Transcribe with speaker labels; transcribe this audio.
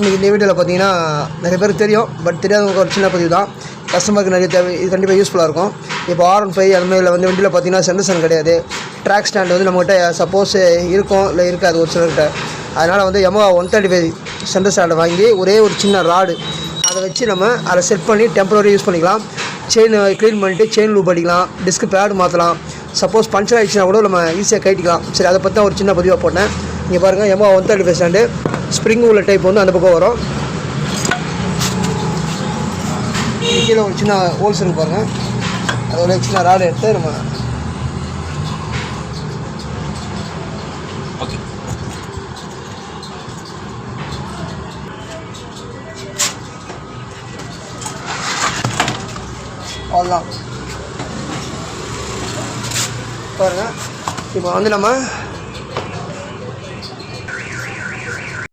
Speaker 1: இன்றைக்கி இந்த வீடியோவில் பார்த்தீங்கன்னா நிறைய பேருக்கு தெரியும், பட் தெரியாதவங்க ஒரு சின்ன பதிவு தான். கஸ்டமருக்கு நிறைய தேவை, இது கண்டிப்பாக யூஸ்ஃபுல்லாக இருக்கும். இப்போ R15 அது மாதிரி வந்து வண்டியில் பார்த்தீங்கன்னா சென்டர் கிடையாது. ட்ராக் ஸ்டாண்டு வந்து நம்மகிட்ட சப்போஸ் இருக்கும் இல்லை இருக்காது ஒரு சிலர்கிட்ட. அதனால் வந்து Yamaha 135 சென்டர் ஸ்டாண்டை வாங்கி ஒரே ஒரு சின்ன ராடு அதை வச்சு நம்ம அதை செட் பண்ணி டெம்பரரி யூஸ் பண்ணிக்கலாம். செயின் க்ளீன் பண்ணிவிட்டு செயின் லூப் அடிக்கலாம், டிஸ்க் பேடு மாற்றலாம். சப்போஸ் பஞ்சர் ஆகிடுச்சுன்னா கூட நம்ம ஈஸியாக கட்டிக்கலாம். சரி, அதை பற்றி தான் ஒரு சின்ன பதிவாக போட்டேன். இங்கே பாருங்கள், Yamaha 135 ஸ்டாண்டு ஸ்ப்ரிங் உள்ள டைப் வந்து அந்த பக்கம் வரும். கீழே ஒரு சின்ன ஹோல்ஸ் இருக்கு பாருங்கள், அதோட சின்ன ராடு எடுத்து நம்ம அவ்வளோதான் பாருங்கள். இப்போ வந்து நம்ம